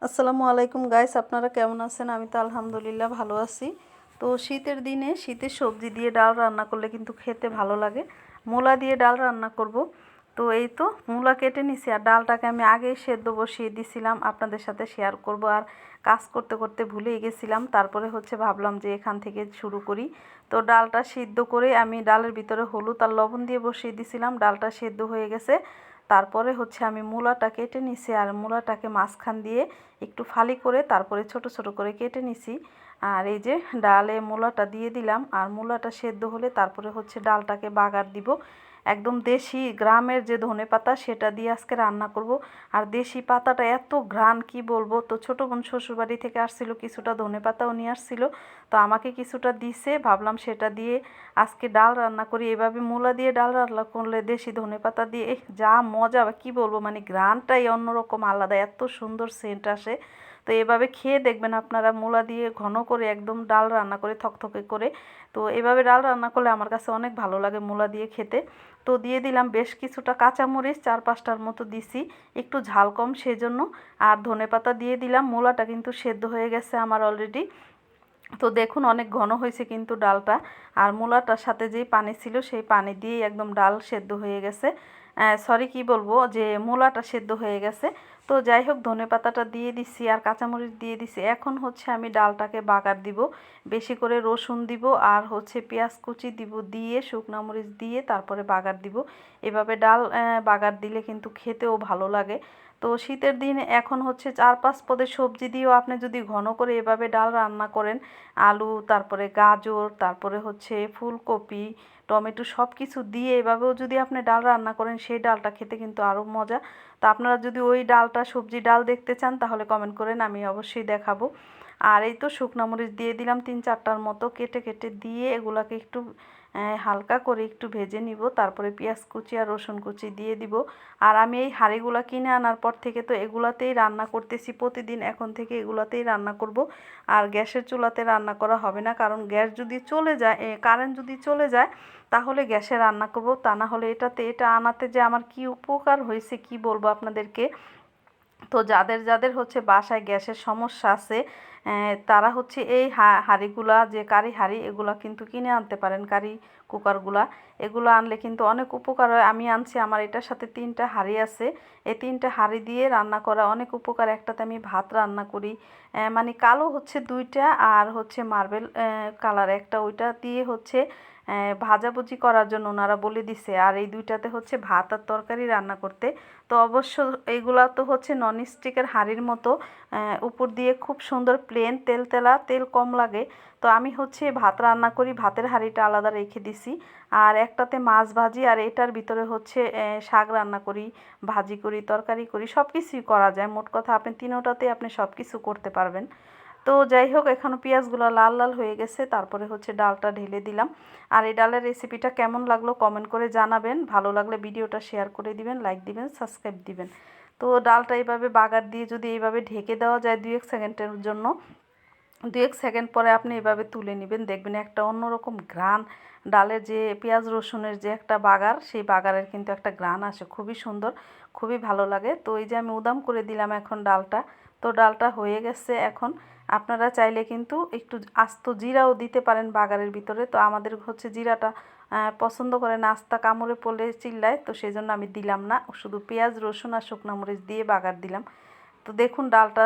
আসসালামু আলাইকুম গাইস, আপনারা কেমন আছেন? আমি তো আলহামদুলিল্লাহ ভালো আছি। তো শীতের দিনে শীতের সবজি দিয়ে ডাল রান্না করলে কিন্তু খেতে ভালো লাগে। মূলা দিয়ে ডাল রান্না করব। তো এই তো মূলা কেটে নিছি, আর ডালটাকে আমি আগেই সেদ্ধ বসিয়ে দিছিলাম, আপনাদের সাথে শেয়ার করব। আর কাজ করতে করতে ভুলেই গেছিলাম, তারপরে ভাবলাম যে এখান থেকে শুরু করি। তো ডালটা সিদ্ধ করে আমি ডালের ভিতরে হলুদ আর লবণ দিয়ে বসিয়ে দিছিলাম। ডালটা সেদ্ধ হয়ে গেছে। তারপরে আমি মূলাটা কেটে নিছি, আর মূলাটাকে মাঝখান দিয়ে একটু ফালি করে তারপরে ছোট ছোট করে কেটে নিছি। আর এই যে ডালে মূলাটা দিয়ে দিলাম, আর মূলাটা সেদ্ধ হলে তারপরে ডালটাকে বাগার দিব। একদম দেশি গ্রামের যে ধনেপাতা সেটা দিয়ে আজকে রান্না করব। আর দেশি পাতাটা এত ঘ্রাণ কি বলবো। তো ছোটো বোন শ্বশুরবাড়ি থেকে আসছিল, কিছুটা ধনেপাতাও নিয়ে আসছিল, তো আমাকে কিছুটা দিছে, ভাবলাম সেটা দিয়ে আজকে ডাল রান্না করি। এভাবে মূলা দিয়ে ডাল রান্না করলে দেশি ধনেপাতা দিয়ে যা মজা, কি বলবো, মানে ঘ্রাণটাই অন্যরকম আলাদা, এত সুন্দর সেন্ট আসে। তো এভাবে খেয়ে দেখবেন আপনারা, মূলা দিয়ে ঘন করে একদম ডাল রান্না করে থকথকে করে। তো এভাবে ডাল রান্না করলে আমার কাছে অনেক ভালো লাগে মূলা দিয়ে খেতে। তো দিয়ে দিলাম বেশ কিছুটা কাঁচামরিচ, 4-5টার মতো দিছি, একটু ঝাল কম সেজন্য। আর ধনেপাতা দিয়ে দিলাম। মূলাটা কিন্তু সেদ্ধ হয়ে গেছে আমার অলরেডি। তো দেখুন অনেক ঘন হয়েছে কিন্তু ডালটা। আর মূলাটার সাথে যেই পানি ছিল সেই পানি দিয়েই একদম ডাল সেদ্ধ হয়ে গেছে। সরি, কি বলবো, যে মূলাটা সেদ্ধ হয়ে গেছে। তো যাই হোক, ধনেপাতাটা দিয়ে দিছি আর কাঁচামরিচ দিয়ে দিছি। এখন আমি ডালটাকে বাগার দিব, বেশি করে রসুন দিব, আর পেঁয়াজ কুচি দিব, দিয়ে শুকনা মরিচ দিয়ে তারপরে বাগার দিব। এভাবে ডাল বাগার দিলে কিন্তু খেতেও ভালো লাগে। তো শীতের দিন এখন 4-5 পদের সবজি দিয়েও আপনি যদি ঘন করে এভাবে ডাল রান্না করেন, আলু, তারপরে গাজর, তারপরে ফুলকপি, টমেটো সব কিছু দিয়ে এভাবেও যদি আপনি ডাল রান্না করেন, সেই ডালটা খেতে কিন্তু আরও মজা। তো আপনারা যদি ওই ডালটা সবজি ডাল দেখতে চান তাহলে কমেন্ট করেন, আমি অবশ্যই দেখাবো। আর এই তো শুকনো মরিচ দিয়ে দিলাম 3-4টার মতো, কেটে কেটে দিয়ে এগুলাকে একটু হালকা করে একটু ভেজে নিব। তারপরে পেঁয়াজ কুচি আর রসুন কুচি দিয়ে দিব। আর আমি এই হাঁড়িগুলা কিনে আনার পর থেকে তো এগুলাতেই রান্না করতেছি প্রতিদিন, এখন থেকে এগুলাতেই রান্না করব। আর গ্যাসের চুলাতে রান্না করা হবে না, কারণ গ্যাস যদি চলে যায়, কারেন্ট যদি চলে যায়, তাহলে গ্যাসে রান্না করব। তা না হলে এটা আনাতে যে আমার কি উপকার হয়েছে কি বলবো আপনাদেরকে। তো যাদের যাদের বাসায় গ্যাসের সমস্যা আছে, তারা এই হাঁড়িগুলা, যে কারি হাঁড়ি, এগুলা কিন্তু কিনে আনতে পারেন। কারি কুকারগুলা, এগুলো আনলে কিন্তু অনেক উপকার হয়। আমি আনছি, আমার এটার সাথে 3টা হাঁড়ি আছে। এই 3টা হাঁড়ি দিয়ে রান্না করা অনেক উপকার। একটাতে আমি ভাত রান্না করি, মানে কালো 2টা, আর মার্বেল কালার একটা, ওইটা দিয়ে ভাজাভুজি করার জন্য ওনারা বলে দিছে। আর এই 2টাতে ভাত আর তরকারি রান্না করতে। তো অবশ্য এইগুলা তো ননস্টিকের হাঁড়ির মতো, উপর দিয়ে খুব সুন্দর প্লেন, তেলতেলা, তেল কম লাগে। তো আমি ভাত রান্না করি, ভাতের হাঁড়িটা আলাদা রেখে দিছি। আর একটাতে মাছ ভাজি, আর এটার ভিতরে শাক রান্না করি, ভাজি করি, তরকারি করি, সব কিছুই করা যায়। মোট কথা আপনি তিনোটাতে আপনি সব কিছু করতে পারবেন। তো যাই হোক, এখনও পেঁয়াজগুলো লাল লাল হয়ে গেছে, তারপরে ডালটা ঢেলে দিলাম। আর এই ডালের রেসিপিটা কেমন লাগলো কমেন্ট করে জানাবেন। ভালো লাগলে ভিডিওটা শেয়ার করে দিবেন, লাইক দিবেন, সাবস্ক্রাইব দিবেন। তো ডালটা এইভাবে বাগার দিয়ে যদি এইভাবে ঢেকে দেওয়া যায় 2-1 সেকেন্ডের জন্য, 2-1 সেকেন্ড পরে আপনি এভাবে তুলে নেবেন, দেখবেন একটা অন্যরকম ঘ্রাণ। ডালের যে পেঁয়াজ রসুনের যে একটা বাগার, সেই বাগারের কিন্তু একটা ঘ্রাণ আসে, খুবই সুন্দর, খুবই ভালো লাগে। তো এই যে আমি উদাম করে দিলাম এখন ডালটা। তো ডালটা হয়ে গেছে। এখন আপনারা চাইলে কিন্তু একটু আস্ত জিরাও দিতে পারেন বাগারের ভিতরে। তো আমাদের জিরাটা পছন্দ করে না, আস্তা কামড়ে পড়লে চিল্লায়, তো সেই জন্য আমি দিলাম না, শুধু পেঁয়াজ রসুন আর শুকনো মরিচ দিয়ে বাগার দিলাম। তো দেখুন ডালটা